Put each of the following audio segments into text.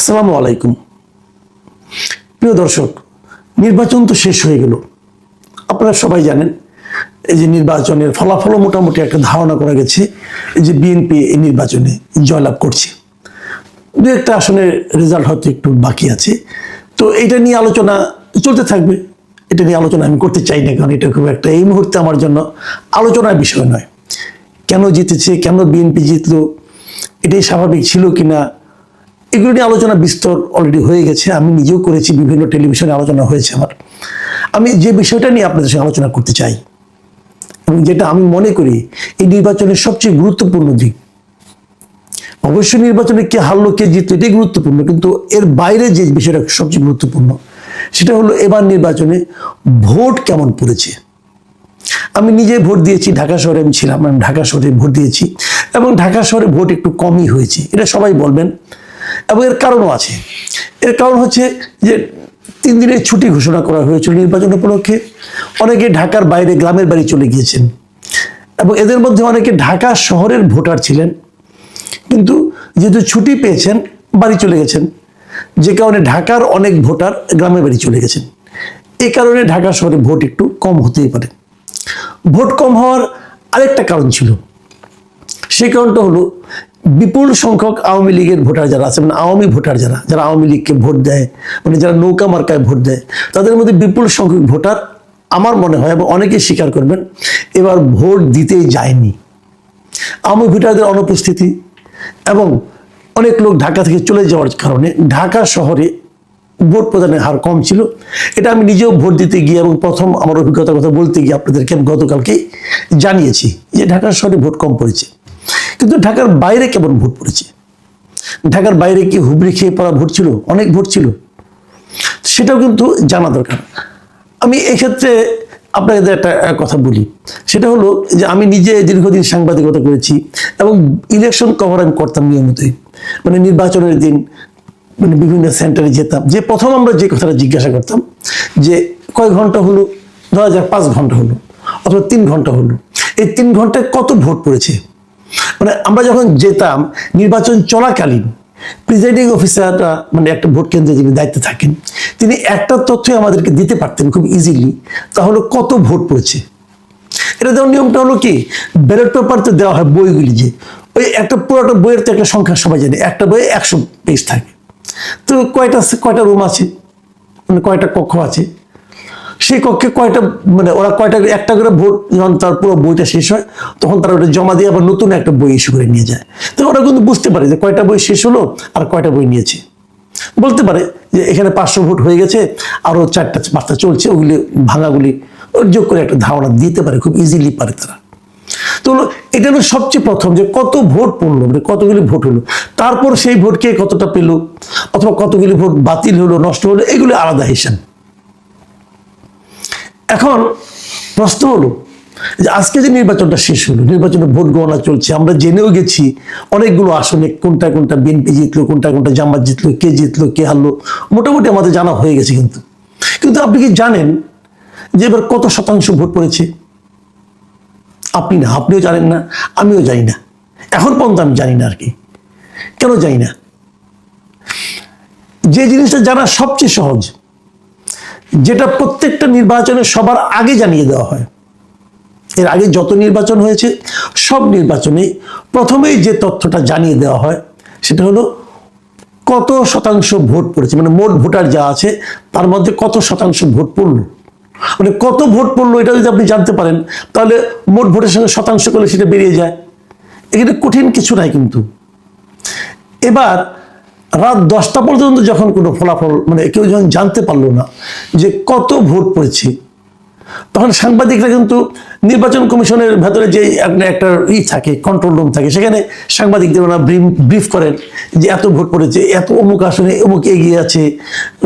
আসসালামু আলাইকুম। প্রিয় দর্শক, নির্বাচন তো শেষ হয়ে গেল। আপনারা সবাই জানেন এই যে নির্বাচনের ফলাফলও মোটামুটি একটা ধারণা করা গেছে যে বিএনপি এই নির্বাচনে জয়লাভ করছে। দু একটা আসনের রেজাল্ট হয়তো একটু বাকি আছে, তো এটা নিয়ে আলোচনা চলতে থাকবে। এটা নিয়ে আলোচনা আমি করতে চাই না, কারণ এটা খুব একটা এই মুহূর্তে আমার জন্য আলোচনার বিষয় নয়। কেন জিতেছে, কেন বিএনপি জিতলো, এটাই স্বাভাবিক ছিল কিনা, এগুলো নিয়ে আলোচনা বিস্তর অলরেডি হয়ে গেছে। আমি নিজেও করেছি, বিভিন্ন টেলিভিশনে আলোচনা হয়েছে আমার। আমি যে বিষয়টা নিয়ে আপনাদের সঙ্গে আলোচনা করতে চাই এবং যেটা আমি মনে করি এই নির্বাচনের সবচেয়ে গুরুত্বপূর্ণ দিক, অবশ্যই নির্বাচনে কে হারলো কে জিতলো এটাই গুরুত্বপূর্ণ, কিন্তু এর বাইরে যে বিষয়টা সবচেয়ে গুরুত্বপূর্ণ সেটা হলো এবার নির্বাচনে ভোট কেমন পড়েছে। আমি নিজে ভোট দিয়েছি, ঢাকা শহরে আমি ছিলাম, আমি ঢাকা শহরে ভোট দিয়েছি এবং ঢাকা শহরে ভোট একটু কমই হয়েছে, এটা সবাই বলবেন। এবং এর কারণও আছে। এর কারণ হচ্ছে যে 3 দিনের ছুটি ঘোষণা করা হয়েছিল নির্বাচন উপলক্ষে। অনেকে ঢাকার বাইরে গ্রামের বাড়ি চলে গিয়েছেন এবং এদের মধ্যে অনেকে ঢাকা শহরের ভোটার ছিলেন, কিন্তু যেহেতু ছুটি পেয়েছেন বাড়ি চলে গেছেন, যে কারণে ঢাকার অনেক ভোটার গ্রামের বাড়ি চলে গেছেন। এই কারণে ঢাকা শহরে ভোট একটু কম হতেই পারে। ভোট কম হওয়ার আরেকটা কারণ ছিল, সেই কারণটা হলো বিপুল সংখ্যক আওয়ামী লীগের ভোটার যারা আছে, মানে আওয়ামী ভোটার যারা আওয়ামী লীগকে ভোট দেয়, মানে যারা নৌকা মার্কায় ভোট দেয়, তাদের মধ্যে বিপুল সংখ্যক ভোটার আমার মনে হয় এবং অনেকেই স্বীকার করবেন এবার ভোট দিতেই যায়নি। আওয়ামী ভোটারদের অনুপস্থিতি এবং অনেক লোক ঢাকা থেকে চলে যাওয়ার কারণে ঢাকা শহরে ভোট প্রদানের হার কম ছিল। এটা আমি নিজেও ভোট দিতে গিয়ে এবং প্রথম আমার অভিজ্ঞতার কথা বলতে গিয়ে আপনাদেরকে আমি গতকালকেই জানিয়েছি যে ঢাকা শহরে ভোট কম পড়েছে। কিন্তু ঢাকার বাইরে কেমন ভোট পড়েছে, ঢাকার বাইরে কি হুবড়ি খেয়ে পড়া ভোট ছিল, অনেক ভোট ছিল, সেটাও কিন্তু জানা দরকার। আমি এক্ষেত্রে আপনাদের একটা কথা বলি, সেটা হলো যে আমি নিজে দীর্ঘদিন সাংবাদিকতা করেছি এবং ইলেকশন কভার আমি করতাম নিয়মিতই। মানে নির্বাচনের দিন মানে বিভিন্ন সেন্টারে যেতাম, যে প্রথম আমরা যে কথাটা জিজ্ঞাসা করতাম যে কয় ঘন্টা হলো, ধরা যাক 5 ঘন্টা হলো অথবা 3 ঘন্টা হলো, এই 3 ঘন্টায় কত ভোট পড়েছে। মানে আমরা যখন যেতাম নির্বাচন চলাকালীন প্রিজাইডিং অফিসাররা, মানে একটা ভোট কেন্দ্রে যিনি দায়িত্বে থাকেন, তিনি একটা তথ্যই আমাদেরকে দিতে পারতেন খুব ইজিলি, তাহলে কত ভোট পড়েছে। এটা দেওয়ার নিয়মটা হলো কি, ব্যালট পেপার তো দেওয়া হয় বইগুলি, যে ওই একটা পুরোটা বইয়ের তো একটা সংখ্যা সবাই জানে, একটা বইয়ে 100 পেজ থাকে, তো কয়টা রুম আছে, মানে কয়টা কক্ষ আছে, সেই কক্ষে কয়টা, মানে ওরা কয়টা একটা করে ভোট, যখন তার পুরো বইটা শেষ হয় তখন তারা ওটা জমা দিয়ে আবার নতুন একটা বই ইস্যু করে নিয়ে যায়। তো ওরা কিন্তু বুঝতে পারে যে কয়টা বই শেষ হলো আর কয়টা বই নিয়েছে, বলতে পারে যে এখানে 500 ভোট হয়ে গেছে, আরো 4টা 5টা চলছে, ওগুলি ভাঙাগুলি যোগ করে একটা ধারণা দিতে পারে, খুব ইজিলি পারে তারা। তো এটা হলো সবচেয়ে প্রথম যে কত ভোট পড়লো, মানে কতগুলি ভোট হলো, তারপর সেই ভোটকে কতটা পেলো অথবা কতগুলি ভোট বাতিল হলো নষ্ট হলো, এগুলো আলাদা হিসাব। এখন প্রশ্ন হলো যে আজকে যে নির্বাচনটা শেষ হলো, নির্বাচনে ভোট গণনা চলছে, আমরা জেনেও গেছি অনেকগুলো আসনে কোনটা কোনটা বিএনপি জিতলো, কোনটা কোনটা জামাত জিতলো, কে জিতলো কে হারলো, মোটামুটি আমাদের জানা হয়ে গেছে। কিন্তু আপনি কি জানেন যে এবার কত শতাংশ ভোট পড়েছে? আপনি না, আপনিও জানেন না, আমিও জানি না, এখন পর্যন্ত আমি জানি না। আর কি কেন জানি না? যে জিনিসটা জানা সবচেয়ে সহজ, যেটা প্রত্যেকটা নির্বাচনে সবার আগে জানিয়ে দেওয়া হয়, এর আগে যত নির্বাচন হয়েছে সব নির্বাচনে প্রথমেই যে তথ্যটা জানিয়ে দেওয়া হয় সেটা হলো কত শতাংশ ভোট পড়েছে, মানে মোট ভোটার যা আছে তার মধ্যে কত শতাংশ ভোট পড়লো, মানে কত ভোট পড়লো এটা যদি আপনি জানতে পারেন তাহলে মোট ভোটের সঙ্গে শতাংশ করলে সেটা বেরিয়ে যায়। এখানে কঠিন কিছু নাই। কিন্তু এবার রাত 10টা পর্যন্ত যখন কোনো ফলাফল, মানে কেউ যখন জানতে পারলো না যে কত ভোট পড়েছে, তখন সাংবাদিকরা কিন্তু নির্বাচন কমিশনের ভেতরে যে একটা থাকে, কন্ট্রোল রুম থাকে, সেখানে সাংবাদিকদের ওরা ব্রিফ করেন যে এত ভোট পড়েছে, এত অমুক আসনে অমুক এগিয়ে আছে,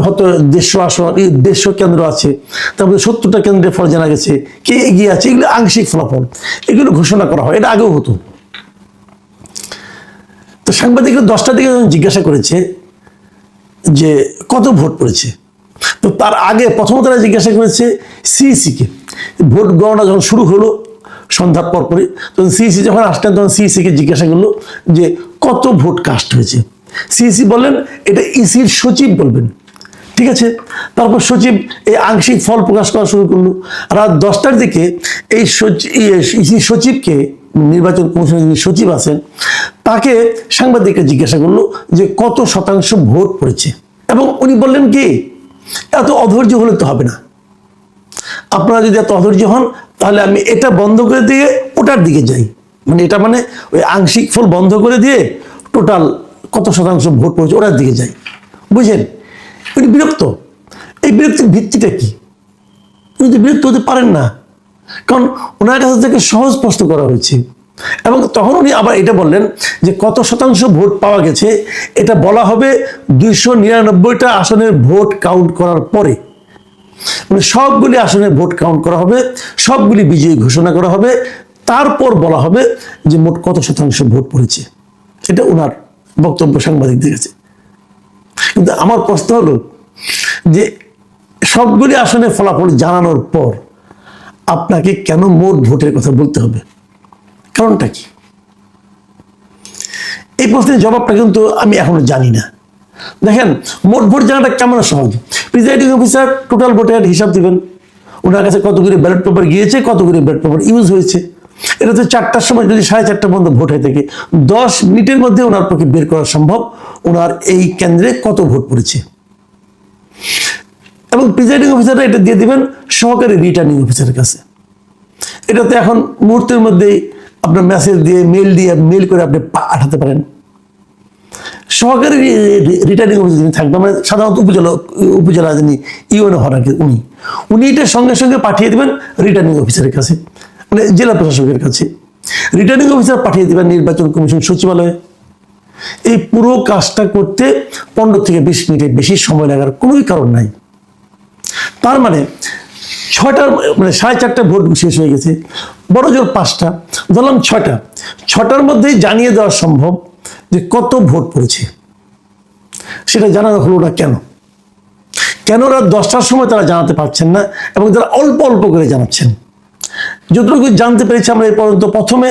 হয়তো 150 আসন 150 কেন্দ্র আছে, তারপরে 70টা কেন্দ্রের ফল জানা গেছে, কে এগিয়ে আছে, এগুলো আংশিক ফলাফল, এগুলো ঘোষণা করা হয়, এটা আগেও হতো। তো সাংবাদিকরা 10টার দিকে যখন জিজ্ঞাসা করেছে যে কত ভোট পড়েছে, তো তার আগে প্রথমত তারা জিজ্ঞাসা করেছে সিইসিকে। ভোট গণনা যখন শুরু হলো সন্ধ্যার পরপরই, তখন সিইসি যখন আসলেন তখন সিইসিকে জিজ্ঞাসা করলো যে কত ভোট কাস্ট হয়েছে। সিইসি বললেন এটা ইসির সচিব বলবেন, ঠিক আছে। তারপর সচিব এই আংশিক ফল প্রকাশ করা শুরু করলো। রাত 10টার দিকে এই ইসি সচিবকে, নির্বাচন কমিশনের যিনি সচিব আছেন, তাকে সাংবাদিকরা জিজ্ঞাসা করলো যে কত শতাংশ ভোট পড়েছে, এবং উনি বললেন কি, এত অধৈর্য হলে তো হবে না, আপনারা যদি এত অধৈর্য হন তাহলে আমি এটা বন্ধ করে দিয়ে ওটার দিকে যাই, মানে এটা মানে ওই আংশিক ফল বন্ধ করে দিয়ে টোটাল কত শতাংশ ভোট পড়েছে ওটার দিকে যাই। বুঝেন, উনি বিরক্ত। এই বিরক্তির ভিত্তিটা কি? উনি তো বিরক্ত হতে পারেন না, কারণ ওনার কাছ থেকে সহজ প্রশ্ন করা হয়েছে। এবং তখন উনি আবার এটা বললেন যে কত শতাংশ ভোট পাওয়া গেছে এটা বলা হবে 299টা আসনের ভোট কাউন্ট করার পরে, মানে সবগুলি আসনের ভোট কাউন্ট করা হবে, সবগুলি বিজয়ী ঘোষণা করা হবে, তারপর বলা হবে যে মোট কত শতাংশ ভোট পড়েছে। এটা ওনার বক্তব্য সাংবাদিকদের কাছে। কিন্তু আমার প্রশ্ন হলো যে সবগুলি আসনের ফলাফল জানানোর পর আপনাকে কেন মোট ভোটের কথা বলতে হবে? কারণটা কি? এই প্রশ্নের জবাবটা কিন্তু আমি এখনো জানি না। দেখেন, মোট ভোট জানাটা কেমন সহজ। প্রিজাইডিং অফিসার টোটাল ভোটের হিসাব দিবেন, ওনার কাছে কতগুলি ব্যালট পেপার গিয়েছে, কতগুলি ব্যালট পেপার ইউজ হয়েছে। এটা তো 4টার সময় যদি 4:30 পর্যন্ত ভোট হয়ে থাকে, 10 মিনিটের মধ্যে ওনার পক্ষে বের করা সম্ভব ওনার এই কেন্দ্রে কত ভোট পড়েছে। এবং প্রিজাইডিং অফিসাররা এটা দিয়ে দিবেন সহকারী রিটার্নিং অফিসারের কাছে। এটাতে এখন মুহূর্তের মধ্যেই আপনার মেসেজ দিয়ে মেল করে আপনি পাঠাতে পারেন। সহকারী রিটার্নিং অফিসার যিনি থাকবেন, মানে সাধারণত উপজেলা যিনি ইউএনও হন আর কি, উনি এটা সঙ্গে সঙ্গে পাঠিয়ে দেবেন রিটার্নিং অফিসারের কাছে, মানে জেলা প্রশাসকের কাছে। রিটার্নিং অফিসার পাঠিয়ে দেবেন নির্বাচন কমিশন সচিবালয়ে। এই পুরো কাজটা করতে 15 থেকে 20 মিনিটের বেশি সময় লাগার কোনোই কারণ নাই। তার মানে 6টার মানে 4:30 ভোট শেষ হয়ে গেছে, বড় জোর 5টা, ধরলাম 6টার মধ্যেই জানিয়ে দেওয়া সম্ভব যে কত ভোট পড়েছে। সেটা জানানো হলো না কেন? কেন রাত 10টার সময় তারা জানাতে পারছেন না, এবং তারা অল্প অল্প করে জানাচ্ছেন? যতটুকু জানতে পেরেছি আমরা এই পর্যন্ত, প্রথমে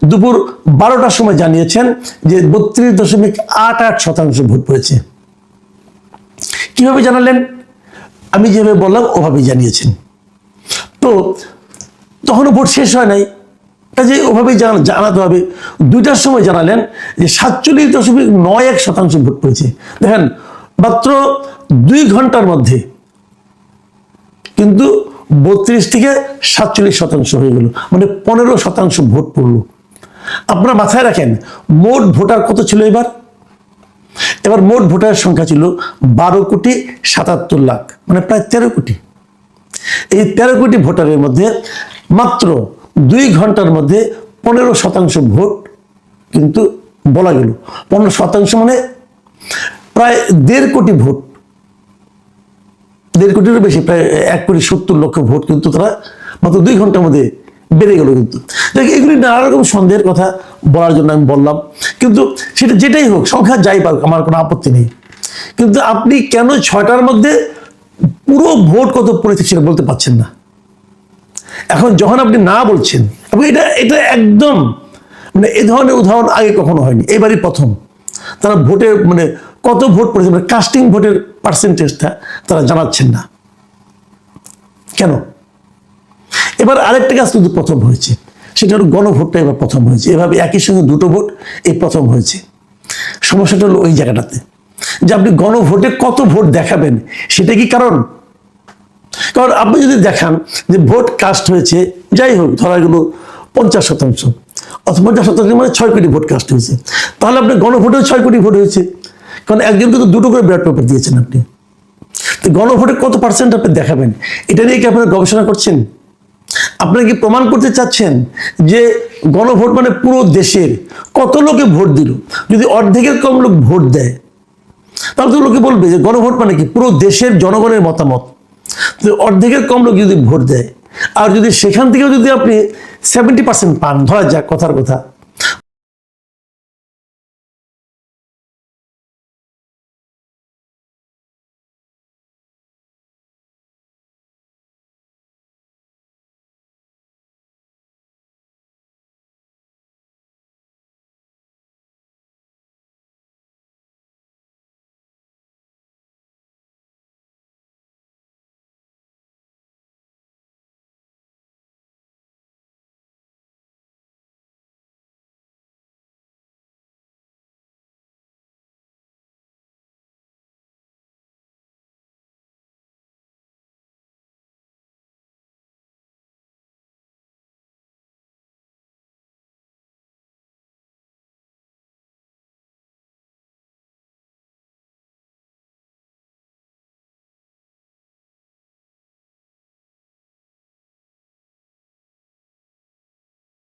দুপুর 12টার সময় জানিয়েছেন যে 32.88% ভোট পড়েছে। কিভাবে জানালেন? আমি যেভাবে বললাম ওভাবেই জানিয়েছেন। তো তখনও ভোট শেষ হয় নাই, কাজে ওভাবেই জানাতে হবে। 2টার সময় জানালেন যে 47.91% ভোট পড়েছে। দেখেন, মাত্র 2 ঘন্টার মধ্যে কিন্তু 32 থেকে 47% হয়ে গেল, মানে 15% ভোট পড়লো। আপনারা মাথায় রাখেন, মোট ভোটার কত ছিল এবার মোট ভোটারের সংখ্যা ছিল 12,77,00,000, মানে প্রায় 13 কোটি। এই 13 কোটি ভোটারের মধ্যে মাত্র 2 ঘন্টার মধ্যে 15% ভোট কিন্তু বলা গেল। 15% মানে প্রায় 1.5 কোটি ভোট, 1.5 কোটিরও বেশি, প্রায় 1,70,00,000 ভোট কিন্তু তারা মাত্র 2 ঘন্টার মধ্যে বেড়ে গেল। কিন্তু এগুলি নানা রকম সন্দেহের কথা বলার জন্য আমি বললাম, কিন্তু সেটা যেটাই হোক, সংখ্যা যাই পাক, আমার কোনো আপত্তি নেই। কিন্তু আপনি কেন 6টার মধ্যে পুরো ভোট কত পড়েছে সেটা বলতে পারছেন না? এখন যখন আপনি না বলছেন, এবং এটা একদম মানে এ ধরনের উদাহরণ আগে কখনো হয়নি, এবারই প্রথম তারা ভোটের মানে কত ভোট পড়েছে, মানে কাস্টিং ভোটের পার্সেন্টেজটা তারা জানাচ্ছেন না কেন? এবার আরেকটা কাজ কিন্তু প্রথম হয়েছে, সেটা হলো গণভোটটা এবার প্রথম হয়েছে। এভাবে একই সঙ্গে 2টো ভোট এই প্রথম হয়েছে। সমস্যাটা হলো ওই জায়গাটাতে যে আপনি গণভোটে কত ভোট দেখাবেন, সেটা কি কারণ? কারণ আপনি যদি দেখান যে ভোট কাস্ট হয়েছে, যাই হোক ধরা গেল 50%, অথবা 50% মানে 6 কোটি ভোট কাস্ট হয়েছে, তাহলে আপনি গণভোটেও 6 কোটি ভোট হয়েছে, কারণ একজনকে তো 2টো করে ব্যালট পেপার দিয়েছেন আপনি। তো গণভোটে কত পার্সেন্ট আপনি দেখাবেন, এটা নিয়ে কি আপনারা গবেষণা করছেন? আপনারা কি প্রমাণ করতে চাচ্ছেন যে গণভোট মানে পুরো দেশের কত লোকে ভোট দিল? যদি অর্ধেকের কম লোক ভোট দেয়, তাহলে তো লোকে বলবে যে গণভোট মানে কি পুরো দেশের জনগণের মতামত। অর্ধেকের কম লোক যদি ভোট দেয়, আর যদি সেখান থেকেও যদি আপনি 70% পান, ধরা যাক কথার কথা,